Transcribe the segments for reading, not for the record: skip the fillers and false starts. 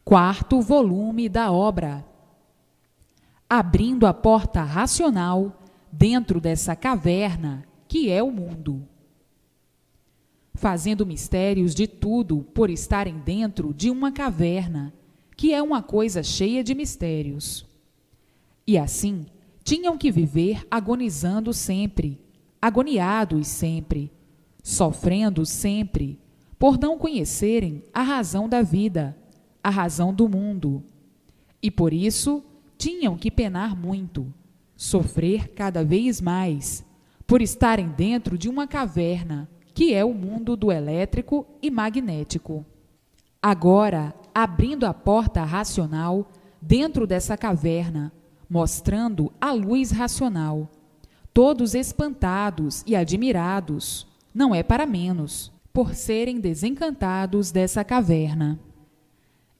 Quarto volume da obra. Abrindo a porta racional dentro dessa caverna que é o mundo. Fazendo mistérios de tudo por estarem dentro de uma caverna, que é uma coisa cheia de mistérios. E assim, tinham que viver agonizando sempre, agoniados sempre, sofrendo sempre, por não conhecerem a razão da vida, a razão do mundo. E por isso, tinham que penar muito, sofrer cada vez mais, por estarem dentro de uma caverna, que é o mundo do elétrico e magnético. Agora, abrindo a porta racional dentro dessa caverna, mostrando a luz racional, todos espantados e admirados, não é para menos, por serem desencantados dessa caverna.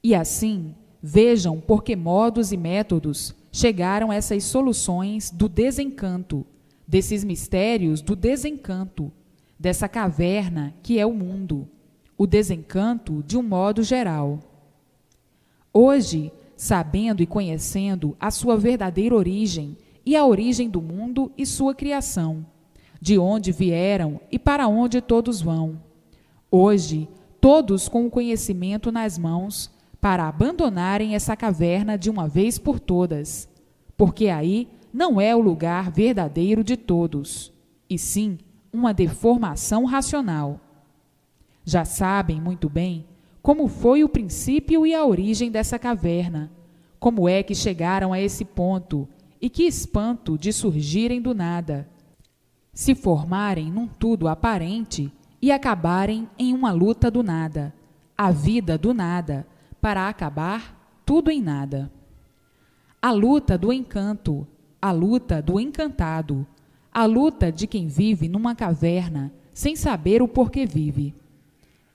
E assim, vejam por que modos e métodos chegaram essas soluções do desencanto, desses mistérios do desencanto, dessa caverna que é o mundo, o desencanto de um modo geral. Hoje, sabendo e conhecendo a sua verdadeira origem e a origem do mundo e sua criação, de onde vieram e para onde todos vão. Hoje, todos com o conhecimento nas mãos, para abandonarem essa caverna de uma vez por todas, porque aí não é o lugar verdadeiro de todos, e sim uma deformação racional. Já sabem muito bem como foi o princípio e a origem dessa caverna, como é que chegaram a esse ponto, e que espanto de surgirem do nada, se formarem num tudo aparente e acabarem em uma luta do nada, a vida do nada, para acabar tudo em nada. A luta do encanto, a luta do encantado, a luta de quem vive numa caverna sem saber o porquê vive.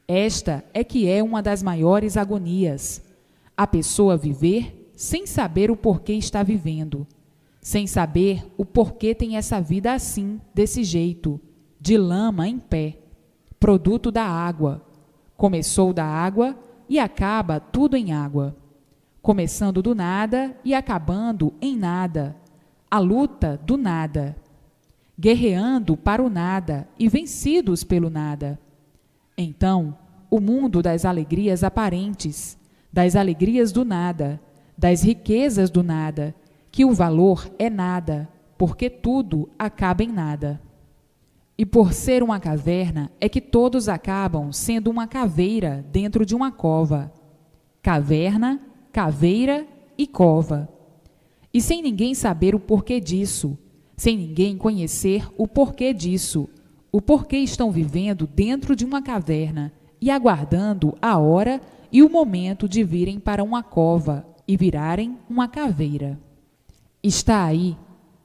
Esta é que é uma das maiores agonias, a pessoa viver sem saber o porquê está vivendo, sem saber o porquê tem essa vida assim, desse jeito, de lama em pé, produto da água. Começou da água e acaba tudo em água. Começando do nada e acabando em nada. A luta do nada. Guerreando para o nada e vencidos pelo nada. Então, o mundo das alegrias aparentes, das alegrias do nada, das riquezas do nada, que o valor é nada, porque tudo acaba em nada. E por ser uma caverna, é que todos acabam sendo uma caveira dentro de uma cova. Caverna, caveira e cova. E sem ninguém saber o porquê disso, sem ninguém conhecer o porquê disso, o porquê estão vivendo dentro de uma caverna e aguardando a hora e o momento de virem para uma cova e virarem uma caveira. Está aí,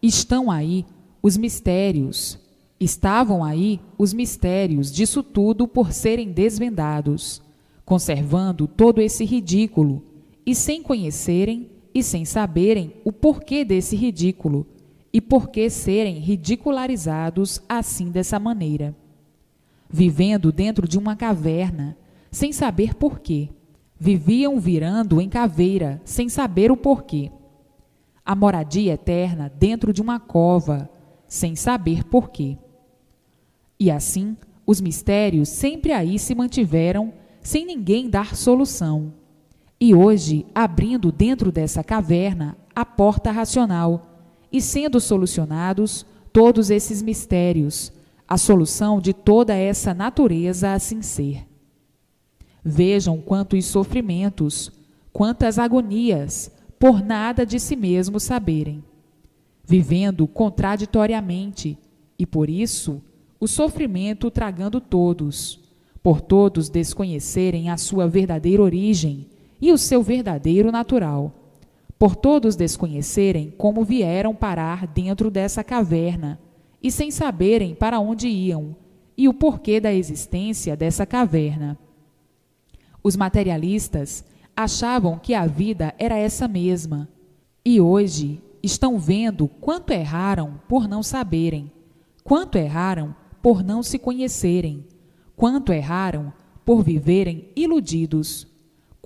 estão aí os mistérios. Estavam aí os mistérios disso tudo por serem desvendados, conservando todo esse ridículo, e sem conhecerem e sem saberem o porquê desse ridículo, e por que serem ridicularizados assim dessa maneira. Vivendo dentro de uma caverna, sem saber porquê. Viviam virando em caveira, sem saber o porquê. A moradia eterna dentro de uma cova, sem saber porquê. E assim, os mistérios sempre aí se mantiveram, sem ninguém dar solução. E hoje, abrindo dentro dessa caverna a porta racional, e sendo solucionados todos esses mistérios, a solução de toda essa natureza assim ser. Vejam quantos sofrimentos, quantas agonias, por nada de si mesmo saberem. Vivendo contraditoriamente, e por isso o sofrimento tragando todos, por todos desconhecerem a sua verdadeira origem e o seu verdadeiro natural, por todos desconhecerem como vieram parar dentro dessa caverna e sem saberem para onde iam e o porquê da existência dessa caverna. Os materialistas achavam que a vida era essa mesma e hoje estão vendo quanto erraram por não saberem, quanto erraram por não se conhecerem, quanto erraram por viverem iludidos,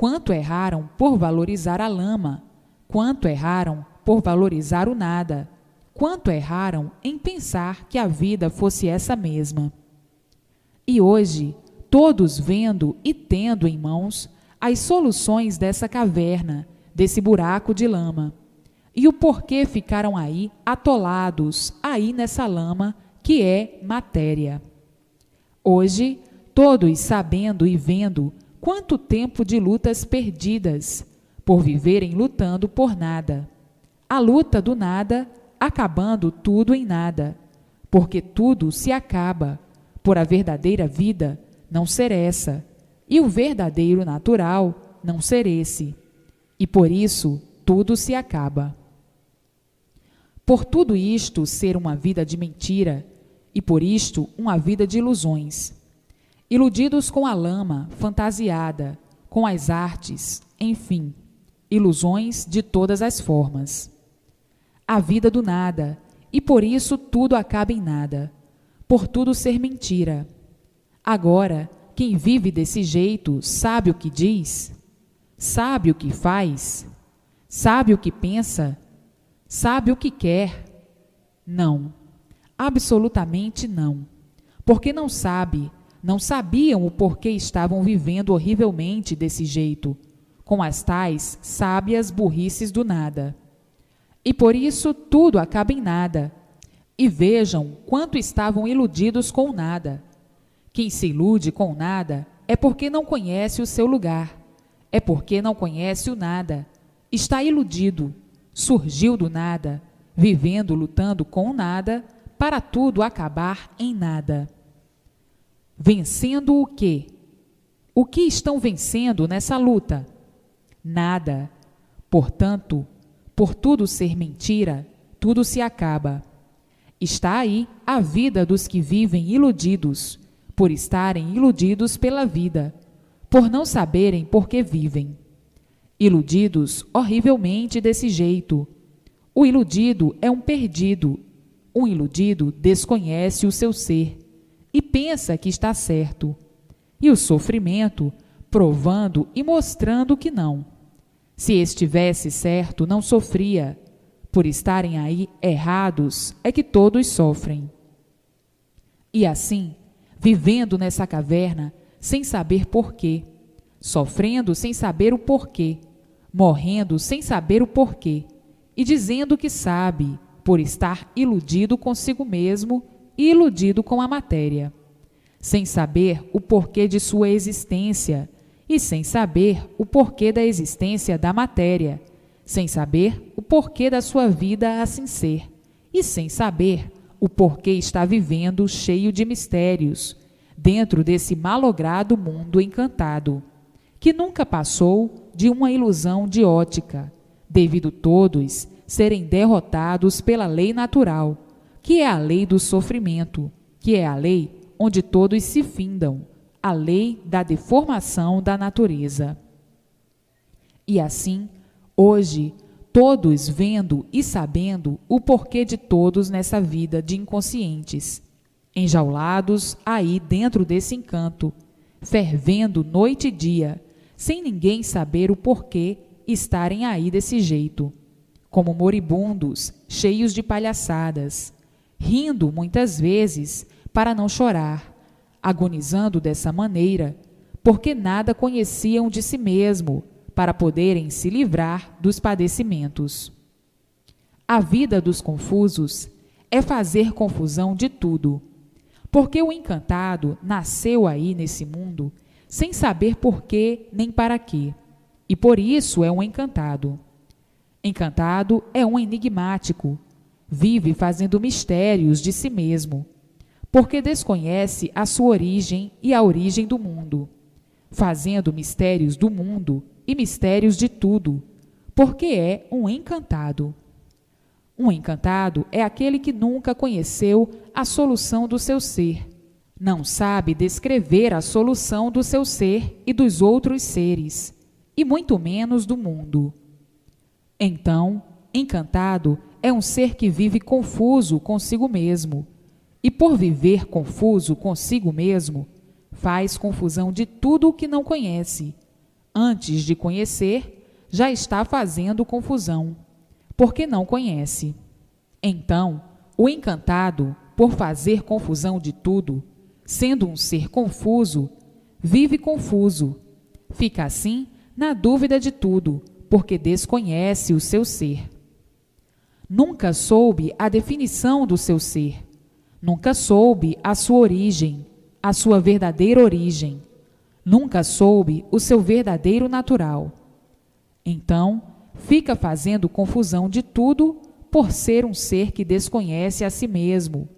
Quanto erraram por valorizar a lama, quanto erraram por valorizar o nada, quanto erraram em pensar que a vida fosse essa mesma. E hoje, todos vendo e tendo em mãos as soluções dessa caverna, desse buraco de lama, e o porquê ficaram aí atolados, aí nessa lama que é matéria. Hoje, todos sabendo e vendo quanto tempo de lutas perdidas, por viverem lutando por nada. A luta do nada, acabando tudo em nada, porque tudo se acaba, por a verdadeira vida não ser essa, e o verdadeiro natural não ser esse, e por isso tudo se acaba. Por tudo isto ser uma vida de mentira, e por isto uma vida de ilusões, iludidos com a lama fantasiada, com as artes, enfim, ilusões de todas as formas. A vida do nada, e por isso tudo acaba em nada, por tudo ser mentira. Agora, quem vive desse jeito sabe o que diz, sabe o que faz, sabe o que pensa, sabe o que quer? Não, absolutamente não, porque não sabe. Não sabiam o porquê estavam vivendo horrivelmente desse jeito, com as tais sábias burrices do nada. E por isso tudo acaba em nada. E vejam quanto estavam iludidos com o nada. Quem se ilude com o nada é porque não conhece o seu lugar, é porque não conhece o nada. Está iludido, surgiu do nada, vivendo, lutando com o nada, para tudo acabar em nada. Vencendo o quê? O que estão vencendo nessa luta? Nada. Portanto, por tudo ser mentira, tudo se acaba. Está aí a vida dos que vivem iludidos, por estarem iludidos pela vida, por não saberem por que vivem. Iludidos horrivelmente desse jeito. O iludido é um perdido. Um iludido desconhece o seu ser e pensa que está certo, e o sofrimento provando e mostrando que não. Se estivesse certo, não sofria. Por estarem aí errados, é que todos sofrem. E assim, vivendo nessa caverna, sem saber porquê, sofrendo sem saber o porquê, morrendo sem saber o porquê, e dizendo que sabe, por estar iludido consigo mesmo e iludido com a matéria, sem saber o porquê de sua existência e sem saber o porquê da existência da matéria, sem saber o porquê da sua vida assim ser e sem saber o porquê está vivendo cheio de mistérios dentro desse malogrado mundo encantado, que nunca passou de uma ilusão de ótica, devido todos serem derrotados pela lei natural, que é a lei do sofrimento, que é a lei onde todos se findam, a lei da deformação da natureza. E assim, hoje, todos vendo e sabendo o porquê de todos nessa vida de inconscientes, enjaulados aí dentro desse encanto, fervendo noite e dia, sem ninguém saber o porquê estarem aí desse jeito, como moribundos, cheios de palhaçadas, rindo muitas vezes para não chorar, agonizando dessa maneira, porque nada conheciam de si mesmo para poderem se livrar dos padecimentos. A vida dos confusos é fazer confusão de tudo, porque o encantado nasceu aí nesse mundo sem saber por quê nem para quê, e por isso é um encantado. Encantado é um enigmático, vive fazendo mistérios de si mesmo, porque desconhece a sua origem e a origem do mundo, fazendo mistérios do mundo e mistérios de tudo, porque é um encantado. Um encantado é aquele que nunca conheceu a solução do seu ser, não sabe descrever a solução do seu ser e dos outros seres, e muito menos do mundo. Então, encantado é um ser que vive confuso consigo mesmo, e por viver confuso consigo mesmo, faz confusão de tudo o que não conhece, Antes de conhecer, já está fazendo confusão, porque não conhece. Então, o encantado, por fazer confusão de tudo, sendo um ser confuso, vive confuso. Fica assim na dúvida de tudo, porque desconhece o seu ser. Nunca soube a definição do seu ser. Nunca soube a sua origem, a sua verdadeira origem. Nunca soube o seu verdadeiro natural. Então, fica fazendo confusão de tudo por ser um ser que desconhece a si mesmo,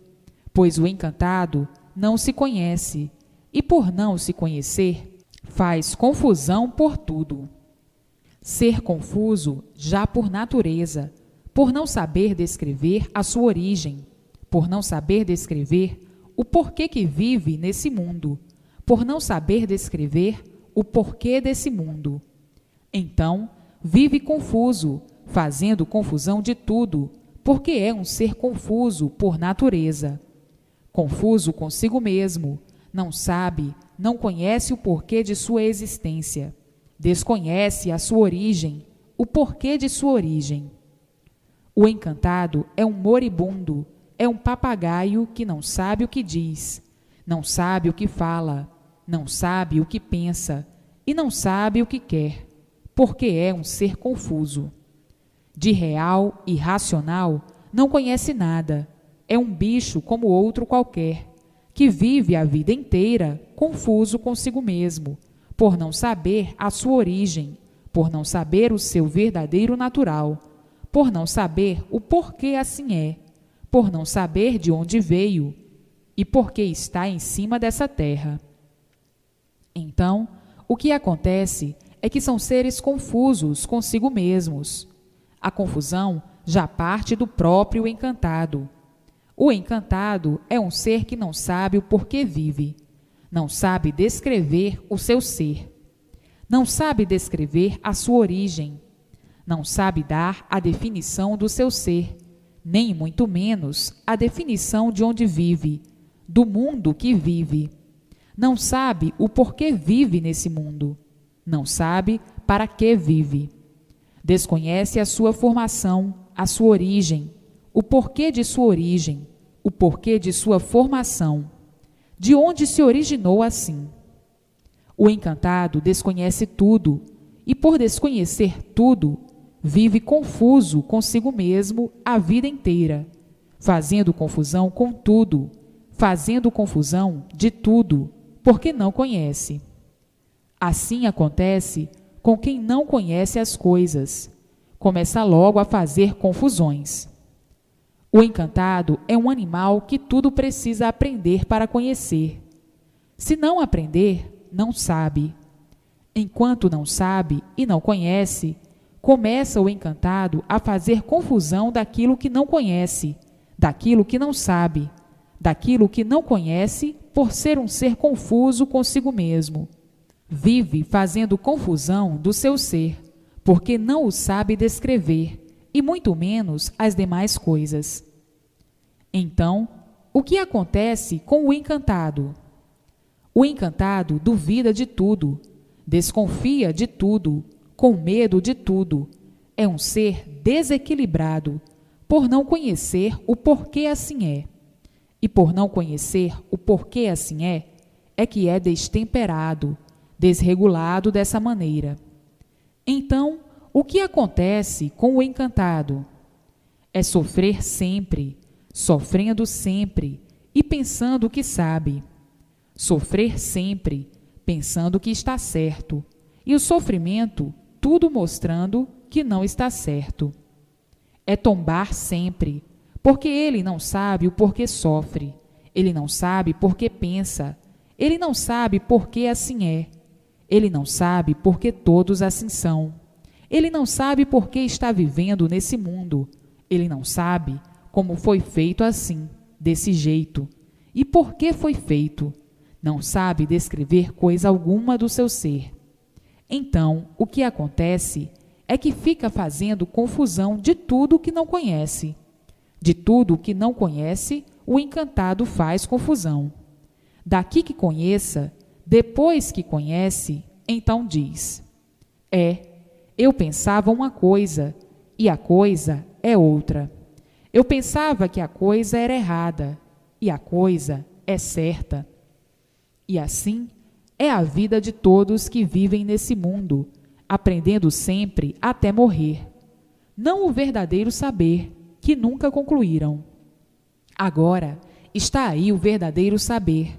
pois o encantado não se conhece, e por não se conhecer, faz confusão por tudo. Ser confuso já por natureza, por não saber descrever a sua origem, por não saber descrever o porquê que vive nesse mundo, por não saber descrever o porquê desse mundo. Então, vive confuso, fazendo confusão de tudo, porque é um ser confuso por natureza. Confuso consigo mesmo, não sabe, não conhece o porquê de sua existência, desconhece a sua origem, o porquê de sua origem. O encantado é um moribundo, é um papagaio que não sabe o que diz, não sabe o que fala, não sabe o que pensa e não sabe o que quer, porque é um ser confuso. De real e racional não conhece nada, é um bicho como outro qualquer, que vive a vida inteira confuso consigo mesmo, por não saber a sua origem, por não saber o seu verdadeiro natural, por não saber o porquê assim é, por não saber de onde veio e porque está em cima dessa terra. Então, o que acontece é que são seres confusos consigo mesmos. A confusão já parte do próprio encantado. O encantado é um ser que não sabe o porquê vive, não sabe descrever o seu ser, não sabe descrever a sua origem, não sabe dar a definição do seu ser, nem muito menos a definição de onde vive, do mundo que vive. Não sabe o porquê vive nesse mundo, não sabe para que vive. Desconhece a sua formação, a sua origem, o porquê de sua origem, o porquê de sua formação, de onde se originou assim. O encantado desconhece tudo e, por desconhecer tudo, vive confuso consigo mesmo a vida inteira, fazendo confusão com tudo, fazendo confusão de tudo, porque não conhece. Assim acontece com quem não conhece as coisas, começa logo a fazer confusões. O encantado é um animal que tudo precisa aprender para conhecer. Se não aprender, não sabe. Enquanto não sabe e não conhece, começa o encantado a fazer confusão daquilo que não conhece, daquilo que não sabe, daquilo que não conhece, por ser um ser confuso consigo mesmo. Vive fazendo confusão do seu ser, porque não o sabe descrever, e muito menos as demais coisas. Então, o que acontece com o encantado? O encantado duvida de tudo, desconfia de tudo, com medo de tudo. É um ser desequilibrado, por não conhecer o porquê assim é. E por não conhecer o porquê assim é que é destemperado, desregulado dessa maneira. Então, o que acontece com o encantado? É sofrer sempre, sofrendo sempre e pensando que sabe. Sofrer sempre, pensando que está certo, e o sofrimento tudo mostrando que não está certo. É tombar sempre, porque ele não sabe o porquê sofre, ele não sabe porquê pensa, ele não sabe porquê assim é, ele não sabe porquê todos assim são, ele não sabe porquê está vivendo nesse mundo, ele não sabe como foi feito assim, desse jeito, e por que foi feito, não sabe descrever coisa alguma do seu ser. Então, o que acontece é que fica fazendo confusão de tudo que não conhece. De tudo que não conhece, o encantado faz confusão. Daqui que conheça, depois que conhece, então diz: Eu pensava uma coisa, e a coisa é outra. Eu pensava que a coisa era errada, e a coisa é certa. E assim é a vida de todos que vivem nesse mundo, aprendendo sempre até morrer. Não o verdadeiro saber, que nunca concluíram. Agora está aí o verdadeiro saber,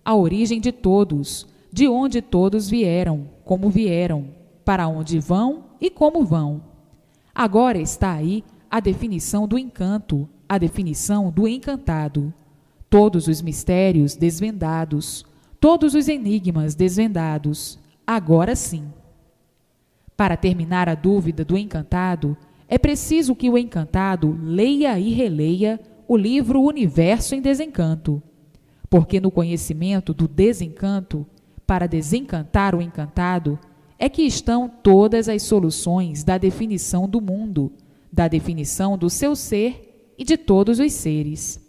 a origem de todos, de onde todos vieram, como vieram, para onde vão e como vão. Agora está aí a definição do encanto, a definição do encantado. Todos os mistérios desvendados, todos os enigmas desvendados, agora sim. Para terminar a dúvida do encantado, é preciso que o encantado leia e releia o livro Universo em Desencanto, porque no conhecimento do desencanto, para desencantar o encantado, é que estão todas as soluções da definição do mundo, da definição do seu ser e de todos os seres.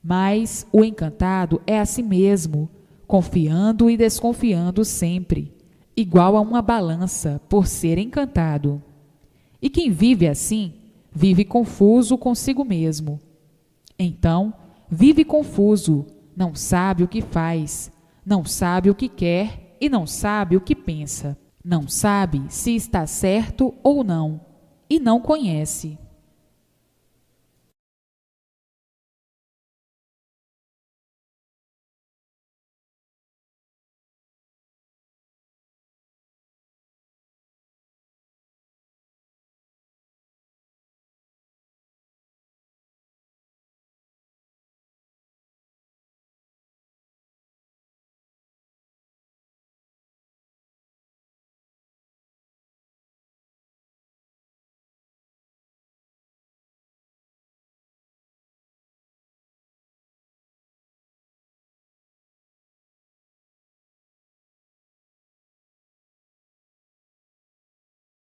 Mas o encantado é a si mesmo, confiando e desconfiando sempre, igual a uma balança por ser encantado. E quem vive assim, vive confuso consigo mesmo. Então, vive confuso, não sabe o que faz, não sabe o que quer e não sabe o que pensa. Não sabe se está certo ou não, e não conhece.